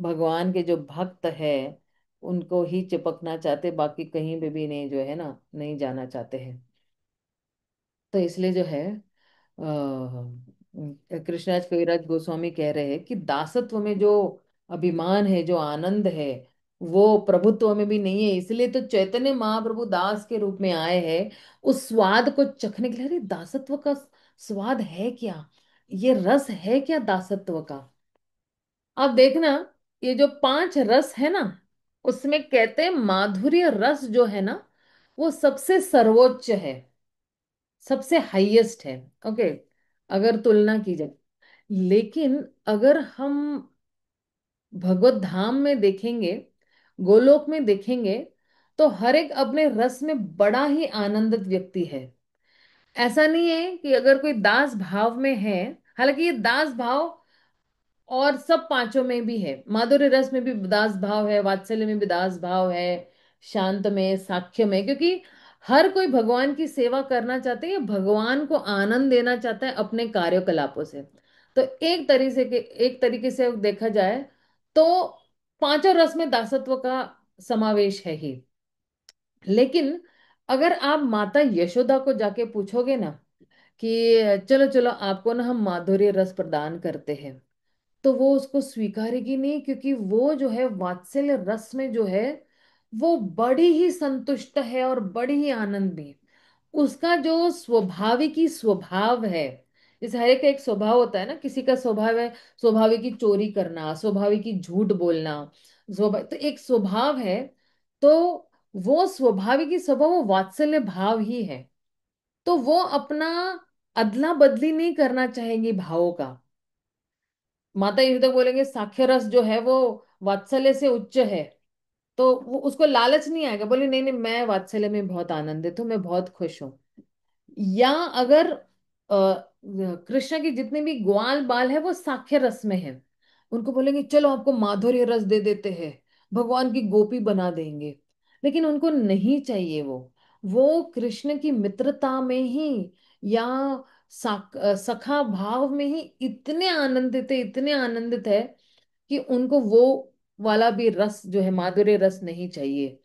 भगवान के जो भक्त है उनको ही चिपकना चाहते, बाकी कहीं पे भी नहीं जो है ना, नहीं जाना चाहते हैं। तो इसलिए जो है कृष्णराज कविराज गोस्वामी कह रहे हैं कि दासत्व में जो अभिमान है, जो आनंद है, वो प्रभुत्व में भी नहीं है। इसलिए तो चैतन्य महाप्रभु दास के रूप में आए हैं, उस स्वाद को चखने के लिए। अरे दासत्व का स्वाद है क्या, ये रस है क्या दासत्व का। अब देखना, ये जो पांच रस है ना, उसमें कहते हैं माधुर्य रस जो है ना, वो सबसे सर्वोच्च है, सबसे हाईएस्ट है। ओके, अगर तुलना की जाए। लेकिन अगर हम भगवत धाम में देखेंगे, गोलोक में देखेंगे, तो हर एक अपने रस में बड़ा ही आनंदित व्यक्ति है। ऐसा नहीं है कि अगर कोई दास भाव में है, हालांकि ये दास भाव और सब पांचों में भी है, माधुर्य रस में भी दास भाव है, वात्सल्य में भी दास भाव है, शांत में, साख्य में, क्योंकि हर कोई भगवान की सेवा करना चाहते हैं, भगवान को आनंद देना चाहता है अपने कार्यकलापों से। तो एक तरीके से देखा जाए तो पांचों रस में दासत्व का समावेश है ही। लेकिन अगर आप माता यशोदा को जाके पूछोगे ना कि चलो चलो आपको ना हम माधुर्य रस प्रदान करते हैं, तो वो उसको स्वीकारेगी नहीं, क्योंकि वो जो है वात्सल्य रस में जो है वो बड़ी ही संतुष्ट है और बड़ी ही आनंद में। उसका जो स्वाभाविक ही स्वभाव है, जैसे हर एक का एक स्वभाव होता है ना, किसी का स्वभाव है स्वाभाविक ही चोरी करना, स्वाभाविक ही झूठ बोलना, स्वभाव तो एक स्वभाव है। तो वो स्वाभाविक ही स्वभाव वो वात्सल्य भाव ही है। तो वो अपना अदला बदली नहीं करना चाहेंगी भावों का। माता यही तक बोलेंगे साक्ष्य रस जो है वो वात्सल्य से उच्च है, तो वो उसको लालच नहीं आएगा, बोले नहीं नहीं मैं वात्सल्य में बहुत आनंदित हूँ, मैं बहुत खुश हूँ। या अगर कृष्ण की जितने भी ग्वाल बाल है वो साक्ष्य रस में है, उनको बोलेंगे चलो आपको माधुर्य रस दे देते हैं, भगवान की गोपी बना देंगे, लेकिन उनको नहीं चाहिए वो कृष्ण की मित्रता में ही या सखा भाव में ही इतने आनंदित है, इतने आनंदित है कि उनको वो वाला भी रस जो है माधुर्य रस नहीं चाहिए।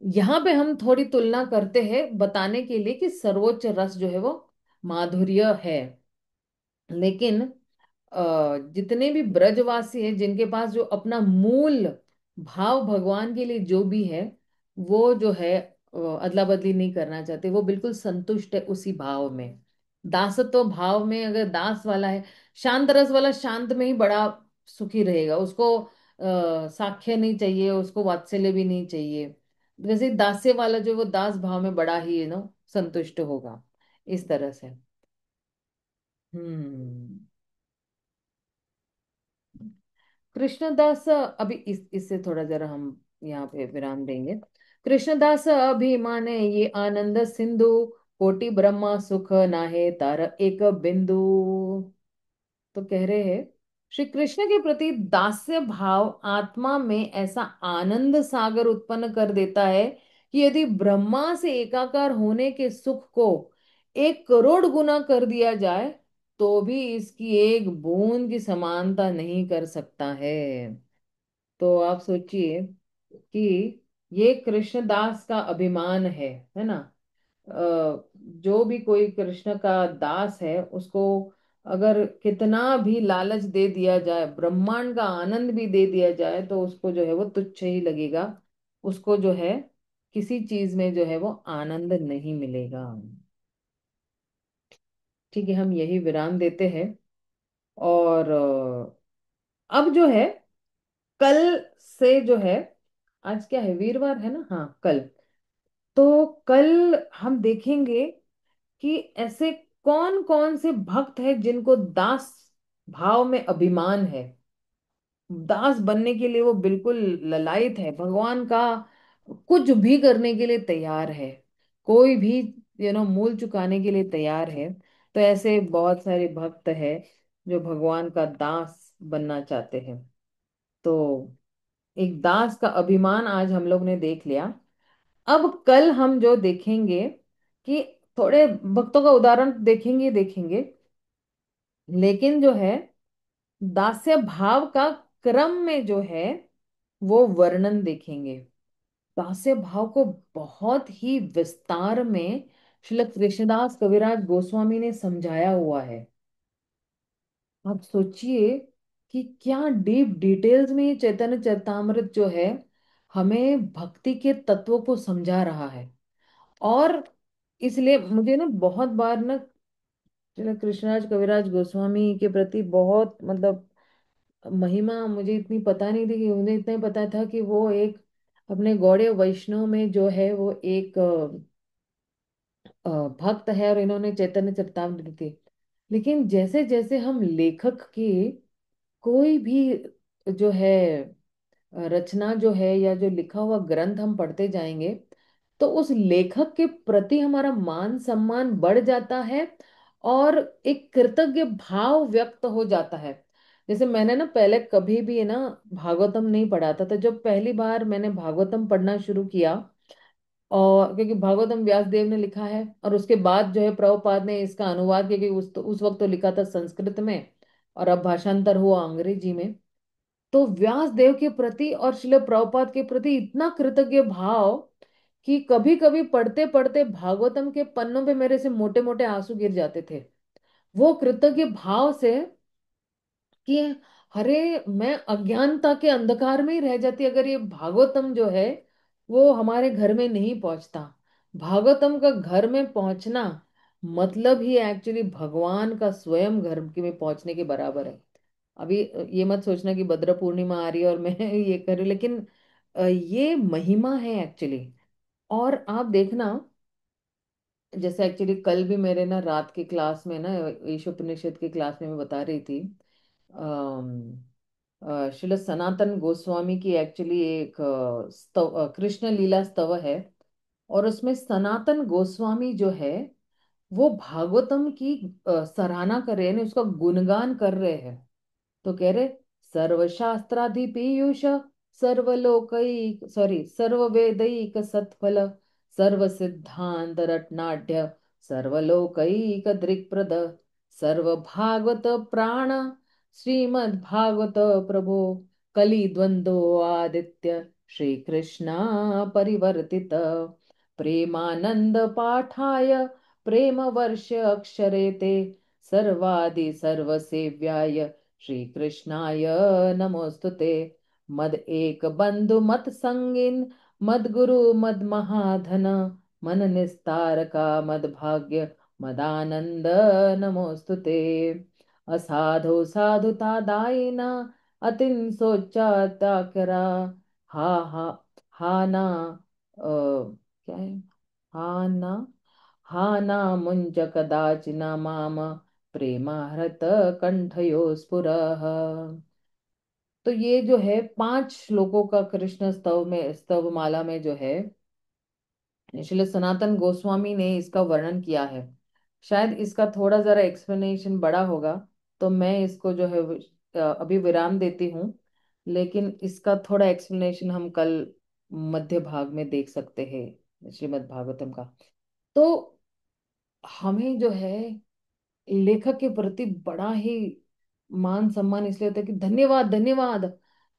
यहाँ पे हम थोड़ी तुलना करते हैं बताने के लिए कि सर्वोच्च रस जो है वो माधुर्य है। लेकिन जितने भी ब्रजवासी हैं जिनके पास जो अपना मूल भाव भगवान के लिए जो भी है, वो जो है अदला बदली नहीं करना चाहते, वो बिल्कुल संतुष्ट है उसी भाव में। दासत्व भाव में अगर दास वाला है, शांत रस वाला शांत में ही बड़ा सुखी रहेगा, उसको साख्य नहीं चाहिए, उसको वात्सल्य भी नहीं चाहिए। वैसे ही दास्य वाला जो वो दास भाव में बड़ा ही संतुष्ट होगा, इस तरह से। हम्म। कृष्णदास अभी इससे थोड़ा जरा हम यहाँ पे विराम देंगे। कृष्णदास अभिमाने ये आनंद सिंधु, कोटि ब्रह्मा सुख नाहे तार एक बिंदु। तो कह रहे हैं श्री कृष्ण के प्रति दास्य भाव आत्मा में ऐसा आनंद सागर उत्पन्न कर देता है कि यदि ब्रह्मा से एकाकार होने के सुख को 1 करोड़ गुना कर दिया जाए, तो भी इसकी एक बूंद की समानता नहीं कर सकता है। तो आप सोचिए कि ये कृष्णदास का अभिमान है ना। जो भी कोई कृष्ण का दास है उसको अगर कितना भी लालच दे दिया जाए, ब्रह्मांड का आनंद भी दे दिया जाए, तो उसको जो है वो तुच्छ ही लगेगा। उसको जो है किसी चीज में जो है वो आनंद नहीं मिलेगा। ठीक है, हम यही विराम देते हैं। और अब जो है कल से जो है, आज क्या है, वीरवार है ना, हाँ कल। तो कल हम देखेंगे कि ऐसे कौन कौन से भक्त हैं जिनको दास भाव में अभिमान है, दास बनने के लिए वो बिल्कुल ललायत है, भगवान का कुछ भी करने के लिए तैयार है, कोई भी मूल चुकाने के लिए तैयार है। तो ऐसे बहुत सारे भक्त हैं जो भगवान का दास बनना चाहते हैं। तो एक दास का अभिमान आज हम लोग ने देख लिया। अब कल हम जो देखेंगे कि थोड़े भक्तों का उदाहरण देखेंगे देखेंगे, लेकिन जो है दास्य भाव का क्रम में जो है वो वर्णन देखेंगे। दास्य भाव को बहुत ही विस्तार में श्रील कृष्णदास कविराज गोस्वामी ने समझाया हुआ है। आप सोचिए कि क्या डीप डिटेल्स में ये चैतन्य चरितामृत जो है हमें भक्ति के तत्वों को समझा रहा है। और इसलिए मुझे ना बहुत बार ना श्रील कृष्णराज कविराज गोस्वामी के प्रति बहुत मतलब महिमा मुझे इतनी पता नहीं थी, कि उन्हें इतना ही पता था कि वो एक अपने गौड़ीय वैष्णव में जो है वो एक भक्त है, और इन्होंने चैतन्य चरितामृत दी। लेकिन जैसे जैसे हम लेखक की कोई भी जो है रचना जो है या जो लिखा हुआ ग्रंथ हम पढ़ते जाएंगे, तो उस लेखक के प्रति हमारा मान सम्मान बढ़ जाता है, और एक कृतज्ञ भाव व्यक्त हो जाता है। जैसे मैंने ना पहले कभी भी है ना भागवतम नहीं पढ़ा था, तो जब पहली बार मैंने भागवतम पढ़ना शुरू किया, और क्योंकि भागवतम व्यास देव ने लिखा है, और उसके बाद जो है प्रभुपाद ने इसका अनुवाद, क्योंकि उस वक्त तो लिखा था संस्कृत में और अब भाषांतर हुआ अंग्रेजी में। तो व्यास देव के प्रति और श्रील प्रभुपाद के प्रति इतना कृतज्ञ भाव कि कभी कभी पढ़ते पढ़ते भागवतम के पन्नों पे मेरे से मोटे मोटे आंसू गिर जाते थे, वो कृतज्ञ भाव से कि अरे मैं अज्ञानता के अंधकार में ही रह जाती अगर ये भागवतम जो है वो हमारे घर में नहीं पहुंचता। भागवतम का घर में पहुंचना मतलब ही एक्चुअली भगवान का स्वयं घर में पहुंचने के बराबर है। अभी ये मत सोचना कि भद्र पूर्णिमा आ रही है और मैं ये कर रही हूँ, लेकिन ये महिमा है एक्चुअली। और आप देखना, जैसे एक्चुअली कल भी मेरे ना रात की क्लास में ना ईशोपनिषद की क्लास में मैं बता रही थी, श्रील सनातन गोस्वामी की एक्चुअली एक कृष्ण लीला स्तव है, और उसमें सनातन गोस्वामी जो है वो भागवतम की सराहना कर रहे हैं, उसका गुणगान कर रहे हैं। तो कह रहे सर्वशास्त्राधि पीयूष सर्वलोकैक सॉरी सर्ववेदैक सत्फल सर्व सिद्धांत रत्नाढ्य सर्वलोकैक दृक्प्रद सर्वभागवत प्राण श्रीमद्भागवत प्रभो कलि द्वंद्व आदित्य श्री कृष्णा परिवर्तित प्रेमानंद पाठाय प्रेम वर्ष अक्षरे ते सर्वादि सर्वसेव्याय श्री कृष्णाय नमोस्तुते मद एक बंधु मत संगिन मद गुरु मद महाधन मन निस्तार का मद भाग्य मदानंद नमोस्तुते असाधु साधुता दायिना अतिन सोचा करा हा हा हा ना क्या है, हा ना हा ना मुंज कदाचिन माम प्रेमाहृत कंठयो स्फुरः। तो ये जो है 5 श्लोकों का कृष्ण स्तव में स्तव माला में जो है श्रील सनातन गोस्वामी ने इसका वर्णन किया है। शायद इसका थोड़ा जरा एक्सप्लेनेशन बड़ा होगा, तो मैं इसको जो है अभी विराम देती हूँ, लेकिन इसका थोड़ा एक्सप्लेनेशन हम कल मध्य भाग में देख सकते हैं श्रीमद् भागवतम का। तो हमें जो है लेखक के प्रति बड़ा ही मान सम्मान इसलिए होता है कि धन्यवाद धन्यवाद,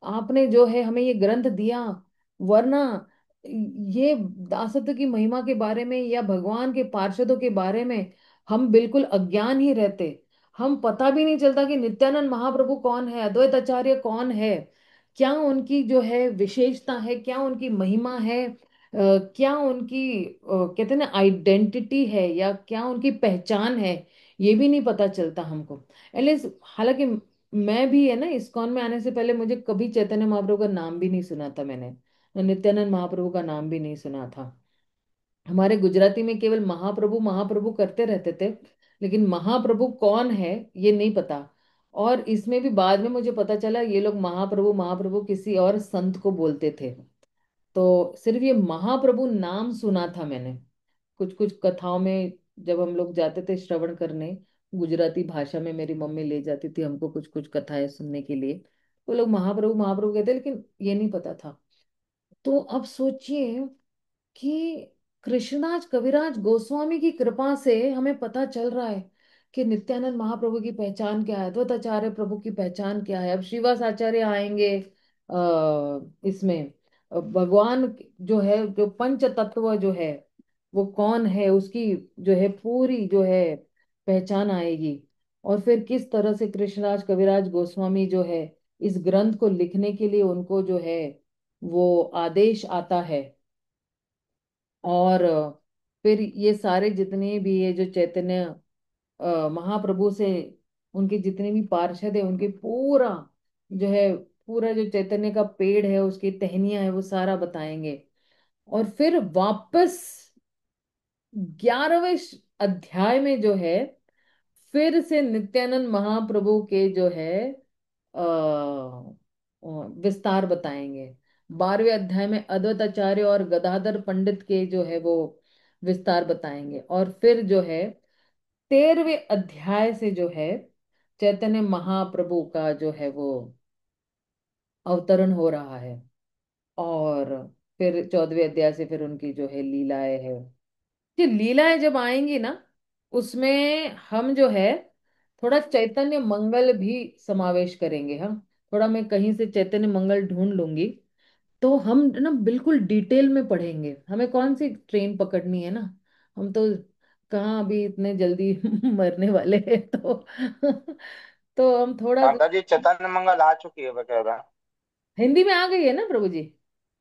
आपने जो है हमें ये ग्रंथ दिया, वरना ये दासत्व की महिमा के बारे में या भगवान के पार्षदों के बारे में हम बिल्कुल अज्ञान ही रहते। हम पता भी नहीं चलता कि नित्यानंद महाप्रभु कौन है, अद्वैत आचार्य कौन है, क्या उनकी जो है विशेषता है, क्या उनकी महिमा है। क्या उनकी कहते हैं ना आइडेंटिटी है या क्या उनकी पहचान है, ये भी नहीं पता चलता हमको एटलीस्ट। हालांकि मैं भी है ना, इस्कॉन में आने से पहले मुझे कभी चैतन्य महाप्रभु का नाम भी नहीं सुना था मैंने, नित्यानंद महाप्रभु का नाम भी नहीं सुना था। हमारे गुजराती में केवल महाप्रभु महाप्रभु करते रहते थे, लेकिन महाप्रभु कौन है ये नहीं पता। और इसमें भी बाद में मुझे पता चला ये लोग महाप्रभु महाप्रभु किसी और संत को बोलते थे। तो सिर्फ ये महाप्रभु नाम सुना था मैंने कुछ कुछ कथाओं में, जब हम लोग जाते थे श्रवण करने, गुजराती भाषा में मेरी मम्मी ले जाती थी हमको कुछ कुछ कथाएं सुनने के लिए, वो लोग महाप्रभु महाप्रभु कहते, लेकिन ये नहीं पता था। तो अब सोचिए कि कृष्णराज कविराज गोस्वामी की कृपा से हमें पता चल रहा है कि नित्यानंद महाप्रभु की पहचान क्या है, अद्वैताचार्य प्रभु की पहचान क्या है। अब श्रीवास आचार्य आएंगे इसमें भगवान जो है, जो पंच तत्व जो है वो कौन है, उसकी जो है पूरी जो है पहचान आएगी। और फिर किस तरह से कृष्णराज कविराज गोस्वामी जो है इस ग्रंथ को लिखने के लिए उनको जो है वो आदेश आता है। और फिर ये सारे जितने भी ये जो चैतन्य महाप्रभु से उनके जितने भी पार्षद है उनके पूरा जो है, पूरा जो चैतन्य का पेड़ है उसकी टहनियां है वो सारा बताएंगे। और फिर वापस 11वें अध्याय में जो है फिर से नित्यानंद महाप्रभु के जो है विस्तार बताएंगे। 12वें अध्याय में अद्वैताचार्य और गदाधर पंडित के जो है वो विस्तार बताएंगे। और फिर जो है 13वें अध्याय से जो है चैतन्य महाप्रभु का जो है वो अवतरण हो रहा है। और फिर 14वें अध्याय से फिर उनकी जो है लीलाएं है। ये लीलाएं जब आएंगी ना, उसमें हम जो है थोड़ा चैतन्य मंगल भी समावेश करेंगे हम। थोड़ा मैं कहीं से चैतन्य मंगल ढूंढ लूंगी, तो हम ना बिल्कुल डिटेल में पढ़ेंगे। हमें कौन सी ट्रेन पकड़नी है ना, हम तो कहाँ अभी इतने जल्दी मरने वाले हैं। तो हम थोड़ा माता जी चैतन्य मंगल आ चुकी है वगैरह। हिंदी में आ गई है ना प्रभु जी।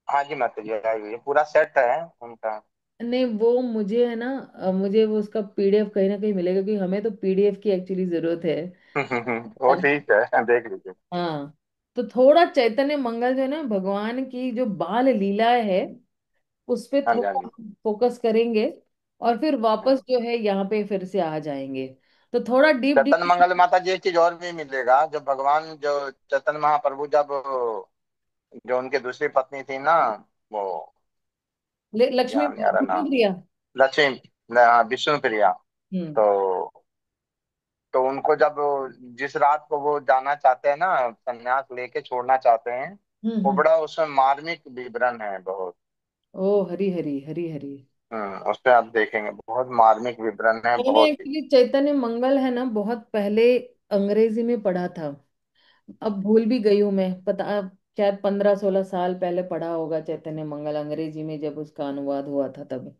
हाँ जी माता जी आ गई है, पूरा सेट है उनका। नहीं वो मुझे है ना, मुझे वो उसका पीडीएफ कहीं ना कहीं मिलेगा, क्योंकि हमें तो पीडीएफ की एक्चुअली जरूरत है। वो ठीक है, देख लीजिए। हाँ, तो थोड़ा चैतन्य मंगल जो है ना भगवान की जो बाल लीलाएं है उस पे हाँ जी हाँ थोड़ा जी। फोकस करेंगे। और फिर वापस जो है यहाँ पे फिर से आ जाएंगे। तो थोड़ा डीप चैतन्य डीप। मंगल माता जी एक चीज और भी मिलेगा, जब भगवान जो चैतन्य महाप्रभु जब जो उनकी दूसरी पत्नी थी ना, वो लक्ष्मी याद नहीं आ रहा विष्णु नाम, प्रिया। लक्ष्मी, विष्णु प्रिया। हम्म। तो उनको जब जिस रात को वो जाना चाहते हैं ना, संन्यास लेके छोड़ना चाहते हैं, वो हम्म। बड़ा उसमें मार्मिक विवरण है बहुत। ओ हरी हरी हरी हरी। उस पे आप देखेंगे बहुत मार्मिक विवरण है मैंने बहुत ही। एक्चुअली चैतन्य मंगल है ना बहुत पहले अंग्रेजी में पढ़ा था। अब भूल भी गई हूँ मैं, पता शायद 15-16 साल पहले पढ़ा होगा चैतन्य मंगल अंग्रेजी में, जब उसका अनुवाद हुआ था तब।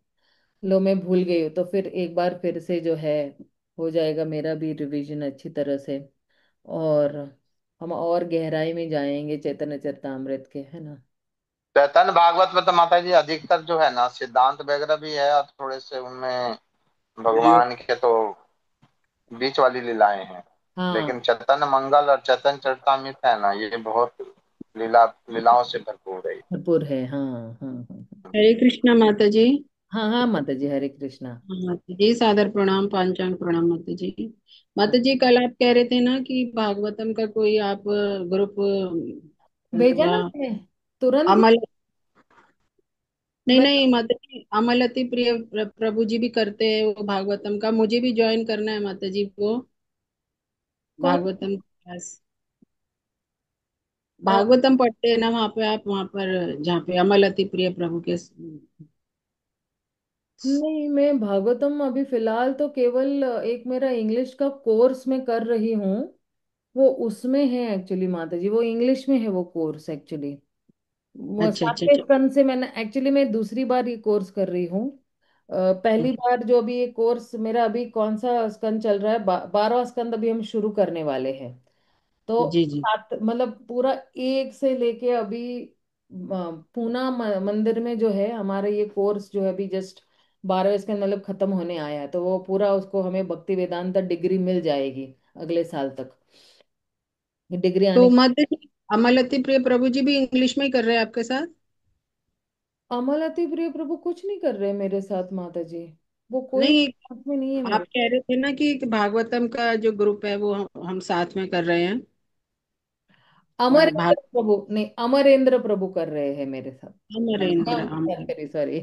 लो मैं भूल गई हूँ, तो फिर एक बार फिर से जो है हो जाएगा मेरा भी रिवीजन अच्छी तरह से। और हम और गहराई में जाएंगे चैतन्य चरितामृत के, है ना। चैतन्य भागवत में तो माता जी अधिकतर जो है ना सिद्धांत वगैरह भी है, और थोड़े से उनमें भगवान के तो बीच वाली लीलाएं हैं। हाँ, लेकिन चैतन्य मंगल और चैतन्य चरितमृत है ना, ये बहुत लीलाओं से भरपूर है। भरपूर है। हाँ हाँ हाँ हरे कृष्णा माता जी। हाँ हाँ माता जी, हरे कृष्णा। हाँ, माता जी सादर प्रणाम, पांचांग प्रणाम माता जी। माता जी कल आप कह रहे थे ना कि भागवतम का कोई आप ग्रुप भेजा ना वहाँ मैंने तुरंत ही। अमल, नहीं मैं नहीं माता जी, अमल अति प्रिय प्रभु जी भी करते हैं वो भागवतम का, मुझे भी ज्वाइन करना है माता जी वो कौन भागवतम क्लास। अ, भागवतम पढ़ते हैं ना वहाँ पे, आप वहाँ पर जहाँ पे अमल अति प्रिय प्रभु के। नहीं, मैं भागवतम अभी फिलहाल तो केवल एक मेरा इंग्लिश का कोर्स मैं कर रही हूँ, वो उसमें है एक्चुअली माता जी, वो इंग्लिश में है वो कोर्स एक्चुअली। अच्छा अच्छा सातवें अच्छा। स्कंद से मैंने एक्चुअली, मैं दूसरी बार ये कोर्स कर रही हूँ। पहली बार जो अभी ये कोर्स मेरा अभी कौन सा स्कंद चल रहा है, 12वां स्कंद अभी हम शुरू करने वाले हैं। तो जी जी। सात मतलब पूरा एक से लेके अभी पूना मंदिर में जो है हमारा ये कोर्स जो है अभी जस्ट 12वें इसका मतलब खत्म होने आया है, तो वो पूरा उसको हमें भक्ति वेदांता डिग्री मिल जाएगी अगले साल तक। ये डिग्री तो आने। माता जी, अमलती प्रिय प्रभु जी भी इंग्लिश में ही कर रहे हैं आपके साथ? अमल अति प्रिय प्रभु कुछ नहीं कर रहे मेरे साथ माता जी, वो कोई नहीं, साथ में नहीं है आप मेरे। कह रहे थे ना कि भागवतम का जो ग्रुप है वो हम साथ में कर रहे हैं। अमरेंद्र भाग प्रभु नहीं, अमरेंद्र प्रभु कर रहे हैं मेरे साथ। अमरेंद्र अमर सॉरी सॉरी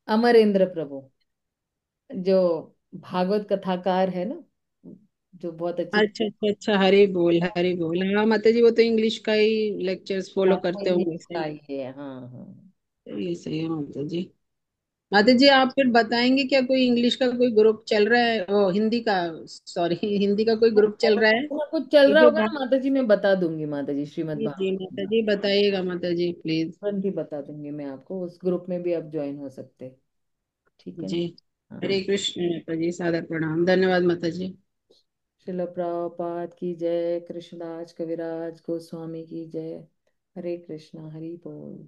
अमरेंद्र प्रभु जो भागवत कथाकार है ना, जो बहुत अच्छी। अच्छा अच्छा अच्छा, हरि बोल, हाँ माता जी, वो तो इंग्लिश का ही लेक्चर्स फॉलो हाँ, करते इंग्लिश होंगे, का सही। ही है, हाँ हाँ। सही है माता जी। माता जी, आप फिर बताएंगे क्या, कोई इंग्लिश का कोई ग्रुप चल रहा है, ओ हिंदी का, सॉरी हिंदी का कोई ग्रुप चल रहा है? कुछ ना कुछ चल ये रहा जो होगा ना माता जी, मैं बता दूंगी माता जी, श्रीमद् जी जी भागवत माता में जी, बताइएगा माता जी प्लीज। तुरंत ही बता दूंगी मैं आपको, उस ग्रुप में भी आप ज्वाइन हो सकते हैं। ठीक है जी, ना। हाँ। हरे कृष्ण माता जी, सादर प्रणाम, धन्यवाद माता जी। शिला प्रभुपाद की जय, कृष्णदास कविराज गोस्वामी की जय। हरे कृष्णा, हरि बोल।